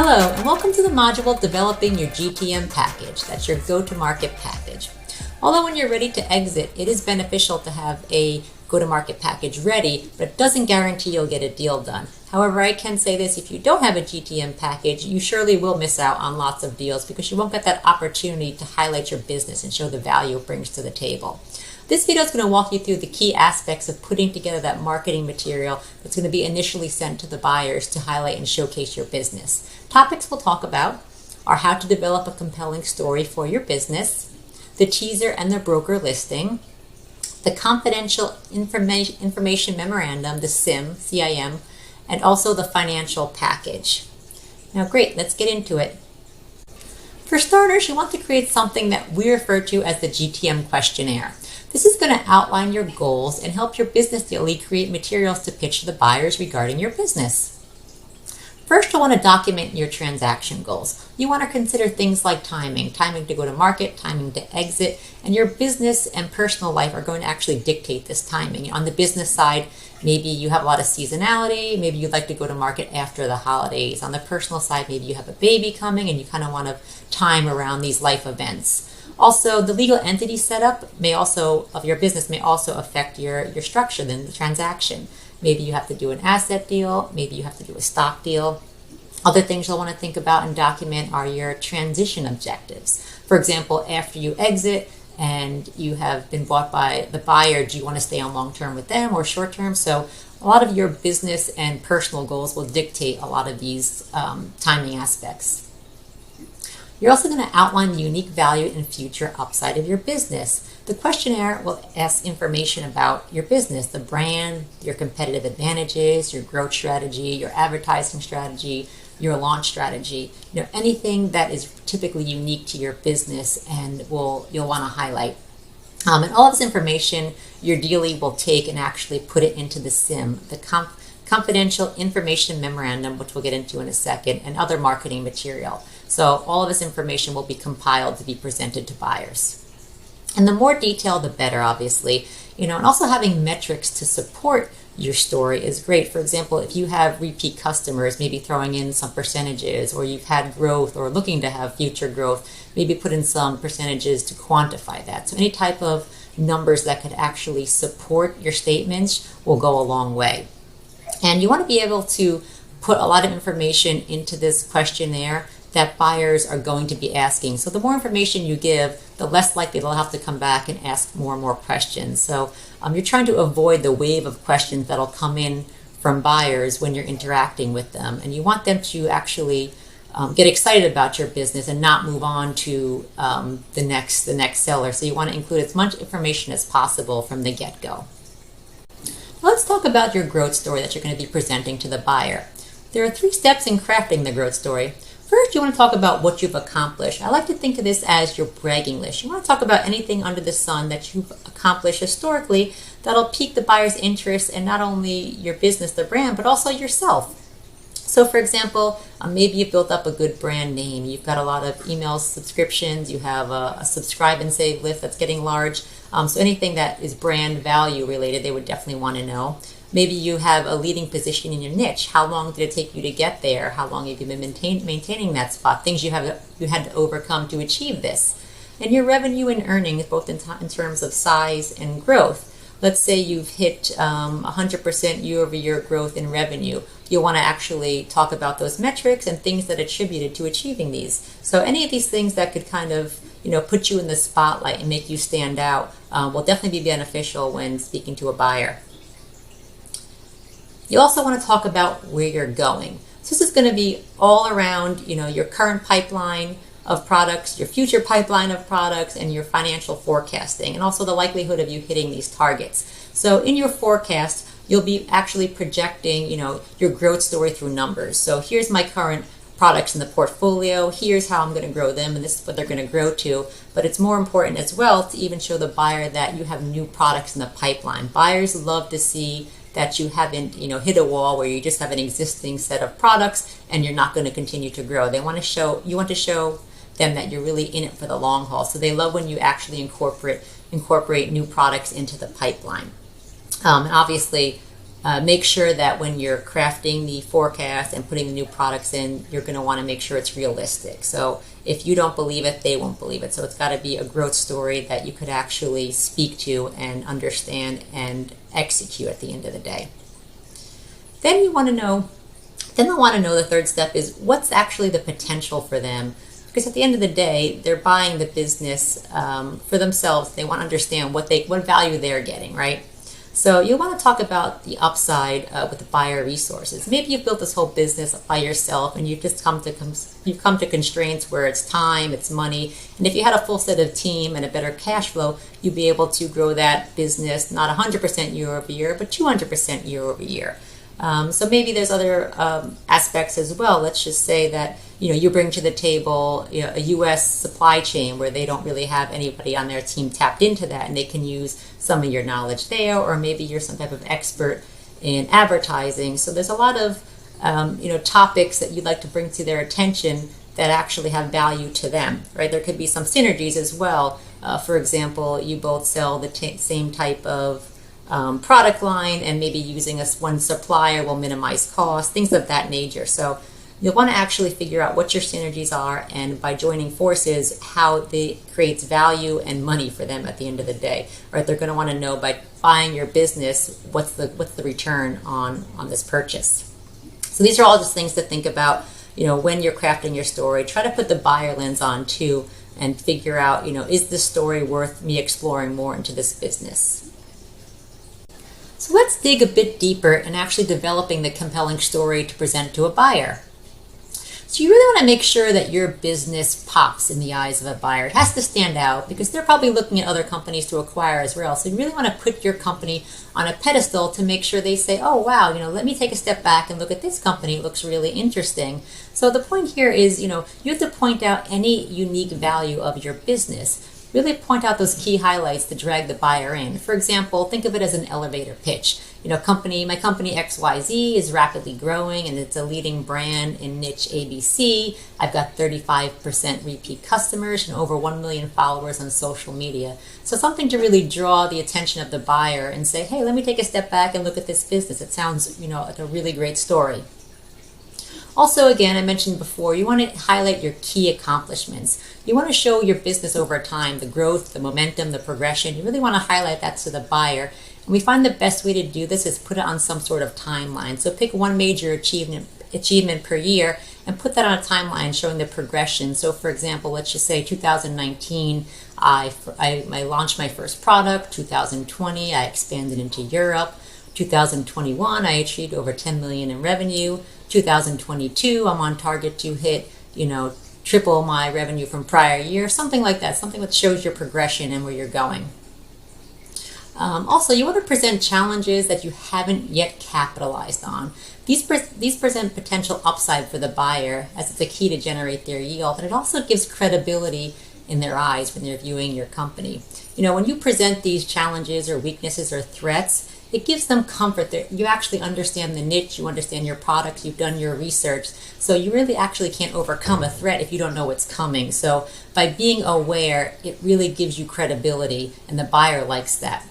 Hello, and welcome to the module Developing Your GTM Package. That's your go-to-market package. Although when you're ready to exit, it is beneficial to have a go-to-market package ready, but it doesn't guarantee you'll get a deal done. However, I can say this, if you don't have a GTM package, you surely will miss out on lots of deals because you won't get that opportunity to highlight your business and show the value it brings to the table. This video is going to walk you through the key aspects of putting together that marketing material that's going to be initially sent to the buyers to highlight and showcase your business. Topics we'll talk about are how to develop a compelling story for your business, the teaser and the broker listing, the confidential information memorandum, the CIM, and also the financial package. Now great, let's get into it. For starters, you want to create something that we refer to as the GTM questionnaire. This is going to outline your goals and help your business daily create materials to pitch to the buyers regarding your business. First, you'll want to document your transaction goals. You want to consider things like timing to go to market, timing to exit, and your business and personal life are going to actually dictate this timing. On the business side, maybe you have a lot of seasonality, maybe you'd like to go to market after the holidays. On the personal side, maybe you have a baby coming and you kind of want to time around these life events. Also, the legal entity setup of your business may also affect your structure, then the transaction. Maybe you have to do an asset deal, maybe you have to do a stock deal. Other things you'll want to think about and document are your transition objectives. For example, after you exit and you have been bought by the buyer, do you want to stay on long term with them or short term? So a lot of your business and personal goals will dictate a lot of these timing aspects. You're also going to outline the unique value and future upside of your business. The questionnaire will ask information about your business, the brand, your competitive advantages, your growth strategy, your advertising strategy, your launch strategy, anything that is typically unique to your business and you'll want to highlight. And all of this information your dealie will take and actually put it into the CIM, the confidential information memorandum, which we'll get into in a second, and other marketing material. So all of this information will be compiled to be presented to buyers. And the more detail, the better, obviously. And also having metrics to support your story is great. For example, if you have repeat customers, maybe throwing in some percentages, or you've had growth or looking to have future growth, maybe put in some percentages to quantify that. So any type of numbers that could actually support your statements will go a long way. And you want to be able to put a lot of information into this questionnaire that buyers are going to be asking. So the more information you give, the less likely they'll have to come back and ask more and more questions. So you're trying to avoid the wave of questions that'll come in from buyers when you're interacting with them. And you want them to actually get excited about your business and not move on to the next seller. So you want to include as much information as possible from the get-go. Let's talk about your growth story that you're going to be presenting to the buyer. There are 3 steps in crafting the growth story. First, you want to talk about what you've accomplished. I like to think of this as your bragging list. You want to talk about anything under the sun that you've accomplished historically that'll pique the buyer's interest in not only your business, the brand, but also yourself. So for example, maybe you've built up a good brand name. You've got a lot of email subscriptions. You have a subscribe and save list that's getting large. So anything that is brand value related, they would definitely want to know. Maybe you have a leading position in your niche. How long did it take you to get there? How long have you been maintaining that spot? Things you had to overcome to achieve this. And your revenue and earnings, both in terms of size and growth. Let's say you've hit 100% year-over-year growth in revenue. You'll want to actually talk about those metrics and things that attributed to achieving these. So any of these things that could kind of put you in the spotlight and make you stand out will definitely be beneficial when speaking to a buyer. You also want to talk about where you're going. So this is going to be all around, your current pipeline of products, your future pipeline of products, and your financial forecasting, and also the likelihood of you hitting these targets. So in your forecast, you'll be actually projecting, your growth story through numbers. So here's my current products in the portfolio. Here's how I'm going to grow them, and this is what they're going to grow to. But it's more important as well to even show the buyer that you have new products in the pipeline. Buyers love to see that you haven't, hit a wall where you just have an existing set of products and you're not going to continue to grow. You want to show them that you're really in it for the long haul. So they love when you actually incorporate new products into the pipeline. And obviously, Make sure that when you're crafting the forecast and putting the new products in, you're going to want to make sure it's realistic. So if you don't believe it, they won't believe it. So it's got to be a growth story that you could actually speak to and understand and execute at the end of the day. Then they'll want to know, the third step is what's actually the potential for them. Because at the end of the day, they're buying the business for themselves. They want to understand what value they're getting, right? So you want to talk about the upside with the buyer resources. Maybe you've built this whole business by yourself, and you've just come to constraints where it's time, it's money, and if you had a full set of team and a better cash flow, you'd be able to grow that business not 100% year over year, but 200% year over year. So maybe there's other aspects as well. Let's just say that you bring to the table a U.S. supply chain where they don't really have anybody on their team tapped into that, and they can use some of your knowledge there, or maybe you're some type of expert in advertising. So there's a lot of topics that you'd like to bring to their attention that actually have value to them, right? There could be some synergies as well. For example, you both sell the same type of product line, and maybe using one supplier will minimize costs, things of that nature. So you'll want to actually figure out what your synergies are, and by joining forces, how they creates value and money for them at the end of the day. Right? They're going to want to know, by buying your business, what's the return on this purchase. So these are all just things to think about. When you're crafting your story, try to put the buyer lens on too, and figure out, is this story worth me exploring more into this business? So let's dig a bit deeper in actually developing the compelling story to present to a buyer. So you really want to make sure that your business pops in the eyes of a buyer. It has to stand out because they're probably looking at other companies to acquire as well. So you really want to put your company on a pedestal to make sure they say, oh, wow, let me take a step back and look at this company. It looks really interesting. So the point here is, you have to point out any unique value of your business. Really point out those key highlights to drag the buyer in. For example, think of it as an elevator pitch. My company XYZ is rapidly growing, and it's a leading brand in niche ABC. I've got 35% repeat customers and over 1 million followers on social media. So something to really draw the attention of the buyer and say, hey, let me take a step back and look at this business. It sounds, like a really great story. Also, again, I mentioned before, you want to highlight your key accomplishments. You want to show your business over time, the growth, the momentum, the progression. You really want to highlight that to the buyer. And we find the best way to do this is put it on some sort of timeline. So pick one major achievement per year and put that on a timeline showing the progression. So for example, let's just say 2019, I launched my first product. 2020, I expanded into Europe. 2021, I achieved over 10 million in revenue. 2022, I'm on target to hit, triple my revenue from prior year, something like that, something that shows your progression and where you're going. Also, you want to present challenges that you haven't yet capitalized on. These present potential upside for the buyer, as it's a key to generate their yield, and it also gives credibility in their eyes when they're viewing your company. When you present these challenges or weaknesses or threats, it gives them comfort that you actually understand the niche, you understand your products, you've done your research. So you really actually can't overcome a threat if you don't know what's coming. So by being aware, it really gives you credibility, and the buyer likes that.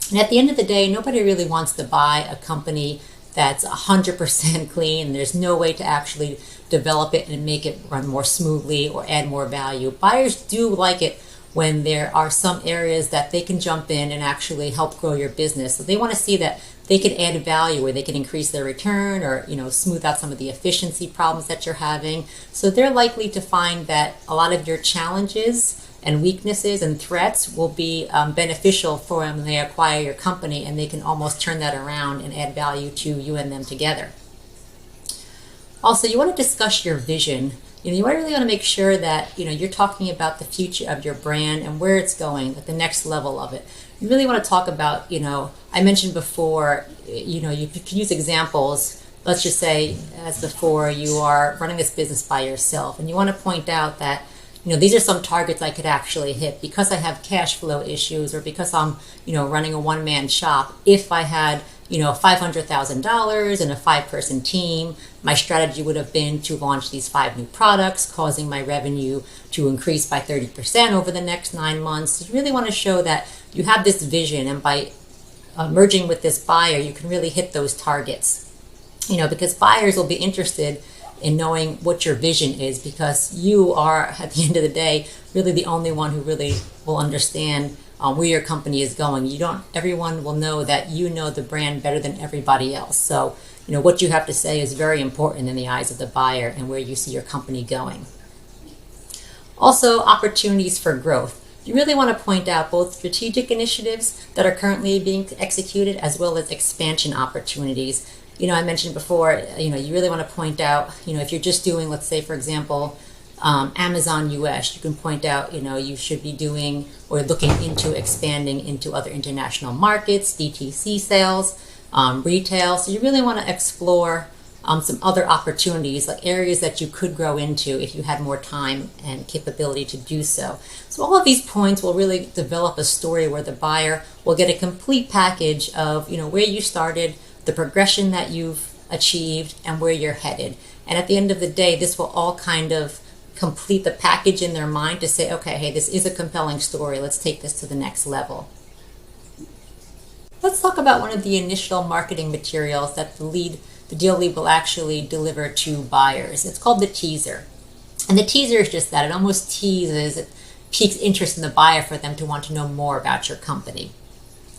And at the end of the day, nobody really wants to buy a company that's 100% clean. There's no way to actually develop it and make it run more smoothly or add more value. Buyers do like it when there are some areas that they can jump in and actually help grow your business. So they want to see that they can add value, where they can increase their return, or smooth out some of the efficiency problems that you're having. So they're likely to find that a lot of your challenges and weaknesses and threats will be beneficial for them when they acquire your company, and they can almost turn that around and add value to you and them together. Also, you want to discuss your vision. You really want to make sure that you're talking about the future of your brand and where it's going, at the next level of it. You really want to talk about, I mentioned before, you can use examples. Let's just say, as before, you are running this business by yourself, and you want to point out that these are some targets I could actually hit because I have cash flow issues, or because I'm running a one-man shop. If I had $500,000 and a 5-person team, my strategy would have been to launch these 5 new products, causing my revenue to increase by 30% over the next 9 months. You really want to show that you have this vision, and by merging with this buyer, you can really hit those targets. Because buyers will be interested in knowing what your vision is, because you are, at the end of the day, really the only one who really will understand where your company is going. Everyone will know that you know the brand better than everybody else. So, what you have to say is very important in the eyes of the buyer and where you see your company going. Also, opportunities for growth. You really want to point out both strategic initiatives that are currently being executed as well as expansion opportunities. I mentioned before, you really want to point out, if you're just doing, let's say, for example, Amazon US, you can point out, you should be doing or looking into expanding into other international markets, DTC sales, retail. So you really want to explore some other opportunities, like areas that you could grow into if you had more time and capability to do so. So all of these points will really develop a story where the buyer will get a complete package of, where you started, the progression that you've achieved, and where you're headed. And at the end of the day, this will all kind of complete the package in their mind to say, okay, hey, this is a compelling story. Let's take this to the next level. Let's talk about one of the initial marketing materials that the deal lead will actually deliver to buyers. It's called the teaser. And the teaser is just that. It almost teases, it piques interest in the buyer for them to want to know more about your company.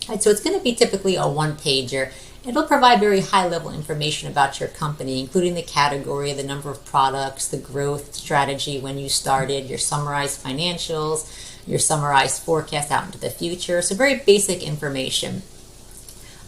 Right, so it's going to be typically a one-pager. It'll provide very high-level information about your company, including the category, the number of products, the growth strategy when you started, your summarized financials, your summarized forecast out into the future. So very basic information.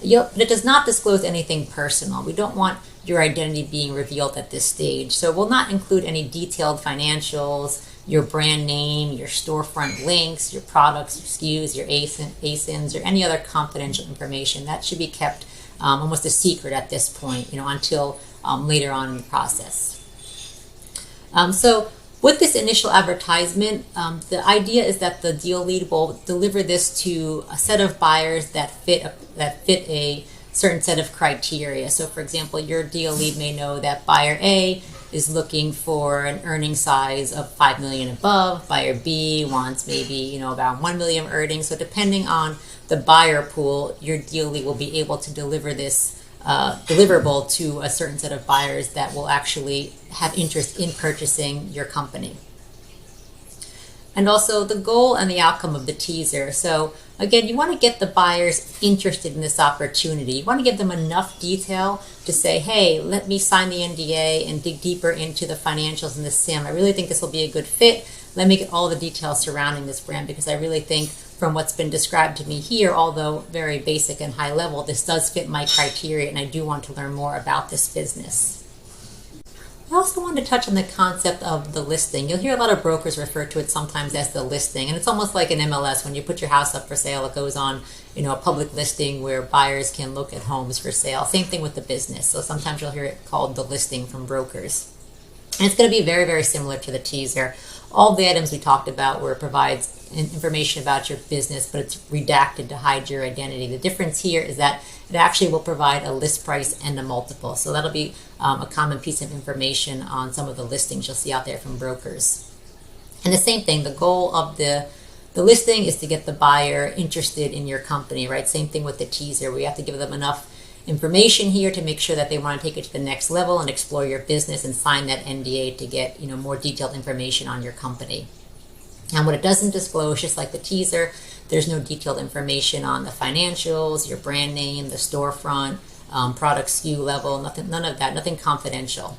But it does not disclose anything personal. We don't want your identity being revealed at this stage. So it will not include any detailed financials, your brand name, your storefront links, your products, your SKUs, your ASINs, or any other confidential information. That should be kept almost a secret at this point, until later on in the process. So with this initial advertisement, the idea is that the deal lead will deliver this to a set of buyers that fit a certain set of criteria. So for example, your deal lead may know that buyer A is looking for an earning size of 5 million above. Buyer B wants maybe, about 1 million earnings. So depending on the buyer pool, your deal lead will be able to deliver this deliverable to a certain set of buyers that will actually have interest in purchasing your company. And also the goal and the outcome of the teaser. So again, you want to get the buyers interested in this opportunity. You want to give them enough detail to say, hey, let me sign the NDA and dig deeper into the financials and the SIM. I really think this will be a good fit. Let me get all the details surrounding this brand, because I really think from what's been described to me here, although very basic and high level, this does fit my criteria and I do want to learn more about this business. I also wanted to touch on the concept of the listing. You'll hear a lot of brokers refer to it sometimes as the listing, and it's almost like an MLS. When you put your house up for sale, it goes on, a public listing where buyers can look at homes for sale. Same thing with the business. So sometimes you'll hear it called the listing from brokers. And it's going to be very, very similar to the teaser. All the items we talked about where it provides information about your business, but it's redacted to hide your identity. The difference here is that it actually will provide a list price and a multiple. So that'll be a common piece of information on some of the listings you'll see out there from brokers. And the same thing, the goal of the listing is to get the buyer interested in your company, right? Same thing with the teaser. We have to give them enough information here to make sure that they want to take it to the next level and explore your business and sign that NDA to get more detailed information on your company. And what it doesn't disclose, just like the teaser, there's no detailed information on the financials, your brand name, the storefront, product SKU level, none of that, nothing confidential.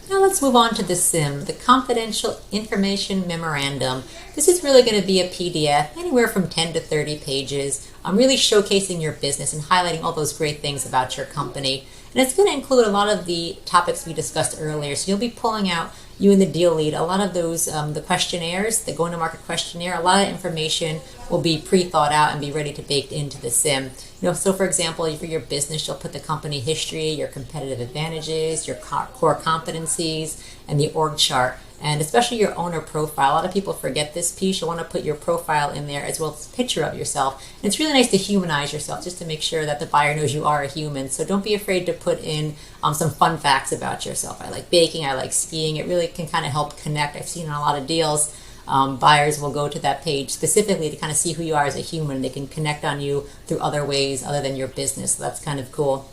Now let's move on to the SIM, the Confidential Information Memorandum. This is really going to be a PDF, anywhere from 10 to 30 pages, really showcasing your business and highlighting all those great things about your company. And it's going to include a lot of the topics we discussed earlier. So you'll be pulling out, you and the deal lead, a lot of those, the questionnaires, the go-to-market questionnaire, a lot of information will be pre-thought out and be ready to bake into the SIM. So for example, for your business, you'll put the company history, your competitive advantages, your core competencies, and the org chart. And especially your owner profile. A lot of people forget this piece. You'll want to put your profile in there as well as a picture of yourself. And it's really nice to humanize yourself just to make sure that the buyer knows you are a human. So don't be afraid to put in some fun facts about yourself. I like baking, I like skiing. It really can kind of help connect. I've seen in a lot of deals buyers will go to that page specifically to kind of see who you are as a human. They can connect on you through other ways other than your business. So that's kind of cool.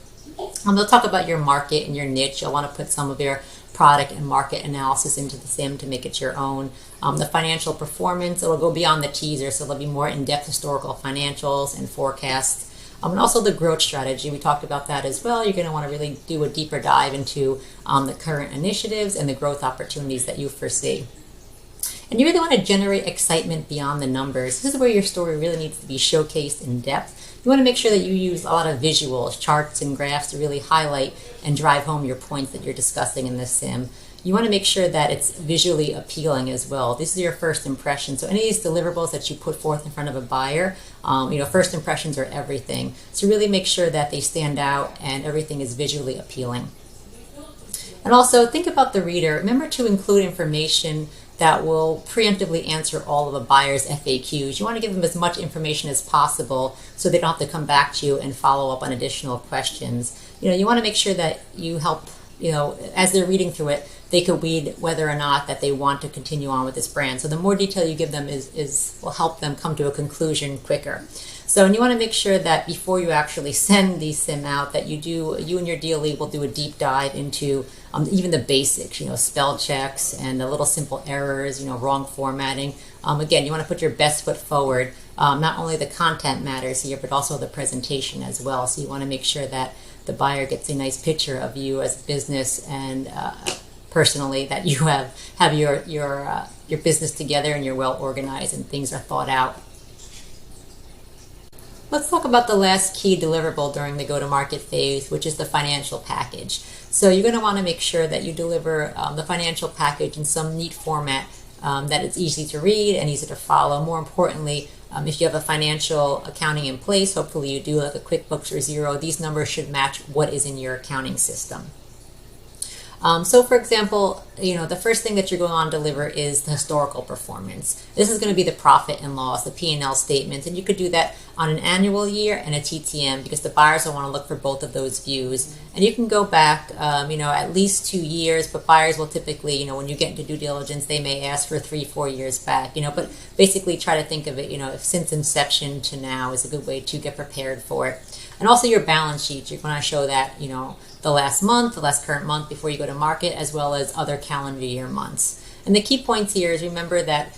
They'll talk about your market and your niche. You'll want to put some of your product and market analysis into the sim to make it your own. The financial performance, it'll go beyond the teaser, so there'll be more in-depth historical financials and forecasts. And also the growth strategy, we talked about that as well. You're going to want to really do a deeper dive into the current initiatives and the growth opportunities that you foresee. And you really want to generate excitement beyond the numbers. This is where your story really needs to be showcased in depth. You want to make sure that you use a lot of visuals, charts, and graphs to really highlight and drive home your points that you're discussing in this sim. You want to make sure that it's visually appealing as well. This is your first impression. So any of these deliverables that you put forth in front of a buyer, first impressions are everything. So really make sure that they stand out and everything is visually appealing. And also think about the reader. Remember to include information that will preemptively answer all of a buyer's FAQs. You want to give them as much information as possible so they don't have to come back to you and follow up on additional questions. You want to make sure that you help, as they're reading through it, they could weed whether or not that they want to continue on with this brand. So the more detail you give them will help them come to a conclusion quicker. So, and you want to make sure that before you actually send the sim out, that you and your deal lead will do a deep dive into even the basics, spell checks and the little simple errors, wrong formatting. Again, you want to put your best foot forward. Not only the content matters here, but also the presentation as well. So you want to make sure that the buyer gets a nice picture of you as a business and personally, that you have your business together and you're well organized and things are thought out. Let's talk about the last key deliverable during the go-to-market phase, which is the financial package. So you're going to want to make sure that you deliver the financial package in some neat format that it's easy to read and easy to follow. More importantly, if you have a financial accounting in place, hopefully you do like a QuickBooks or Xero, these numbers should match what is in your accounting system. So for example, the first thing that you're going to deliver is the historical performance. This is going to be the profit and loss, the P&L statements, and you could do that on an annual year and a TTM because the buyers will want to look for both of those views. And you can go back, at least 2 years, but buyers will typically, when you get into due diligence, they may ask for 3-4 years back, but basically try to think of it, if since inception to now is a good way to get prepared for it. And also your balance sheet, you're going to show that, the last month, the last current month before you go to market, as well as other calendar year months. And the key points here is remember that,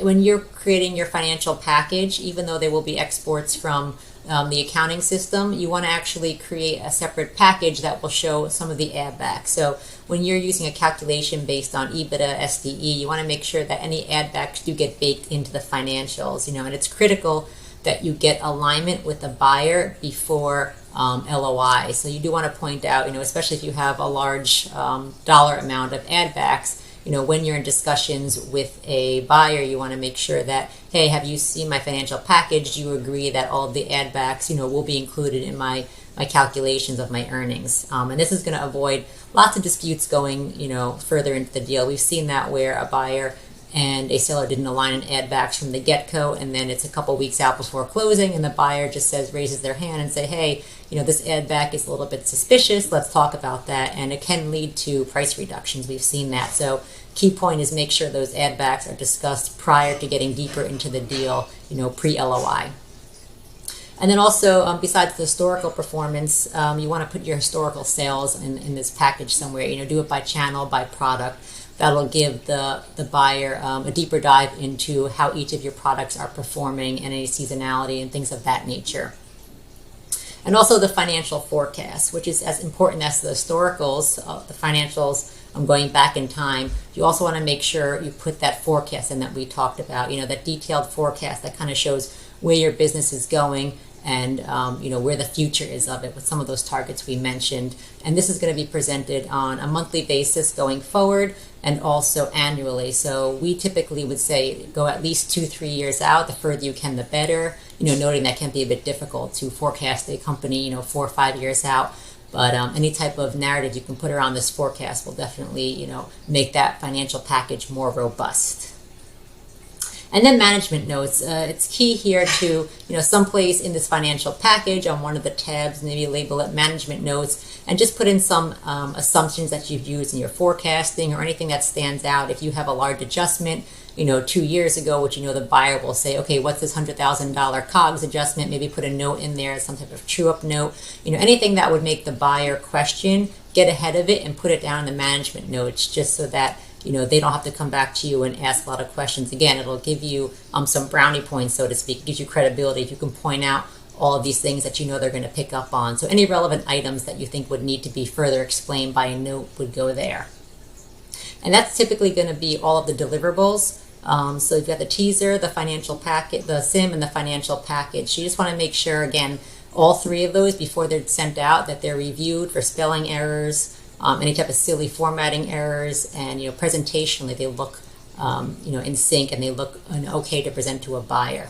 when you're creating your financial package, even though they will be exports from the accounting system, you want to actually create a separate package that will show some of the add backs. So when you're using a calculation based on EBITDA, SDE, you want to make sure that any add backs do get baked into the financials, and it's critical that you get alignment with the buyer before LOI. So you do want to point out, especially if you have a large dollar amount of add backs, when you're in discussions with a buyer, you want to make sure that, hey, have you seen my financial package? Do you agree that all of the add backs, will be included in my calculations of my earnings? And this is going to avoid lots of disputes going, further into the deal. We've seen that where a buyer and a seller didn't align in add backs from the get-go, and then it's a couple weeks out before closing, and the buyer just raises their hand and say, hey, this add back is a little bit suspicious, let's talk about that, and it can lead to price reductions. We've seen that. So key point is make sure those add backs are discussed prior to getting deeper into the deal, pre-LOI. And then also, besides the historical performance, you want to put your historical sales in this package somewhere, do it by channel, by product. That'll give the buyer a deeper dive into how each of your products are performing and any seasonality and things of that nature. And also the financial forecast, which is as important as the historicals, the financials going back in time. You also want to make sure you put that forecast in that we talked about, that detailed forecast that kind of shows where your business is going and where the future is of it with some of those targets we mentioned. And this is going to be presented on a monthly basis going forward and also annually. So we typically would say go at least 2-3 years out. The further you can, the better. Noting that can be a bit difficult to forecast a company, 4 or 5 years out. But any type of narrative you can put around this forecast will definitely, make that financial package more robust. And then management notes. It's key here to, someplace in this financial package on one of the tabs, maybe label it management notes, and just put in some assumptions that you've used in your forecasting or anything that stands out. If you have a large adjustment, 2 years ago, which the buyer will say, okay, what's this $100,000 COGS adjustment? Maybe put a note in there, some type of true up note, anything that would make the buyer question, get ahead of it and put it down in the management notes, just so that they don't have to come back to you and ask a lot of questions. Again, it'll give you some brownie points, so to speak. It gives you credibility if you can point out all of these things that they're going to pick up on. So any relevant items that you think would need to be further explained by a note would go there. And that's typically going to be all of the deliverables. So you've got the teaser, the financial packet, the SIM, and the financial package. You just want to make sure, again, all three of those before they're sent out, that they're reviewed for spelling errors, any type of silly formatting errors, and presentationally they look in sync and they look okay to present to a buyer.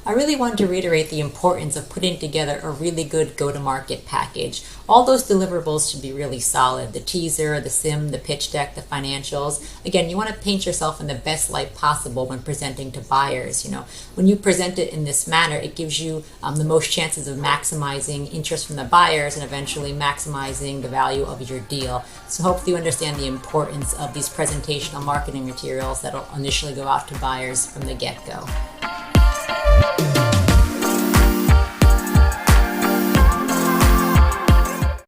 I really wanted to reiterate the importance of putting together a really good go-to-market package. All those deliverables should be really solid. The teaser, the SIM, the pitch deck, the financials. Again, you want to paint yourself in the best light possible when presenting to buyers. When you present it in this manner, it gives you the most chances of maximizing interest from the buyers and eventually maximizing the value of your deal. So hopefully you understand the importance of these presentational marketing materials that will initially go out to buyers from the get-go.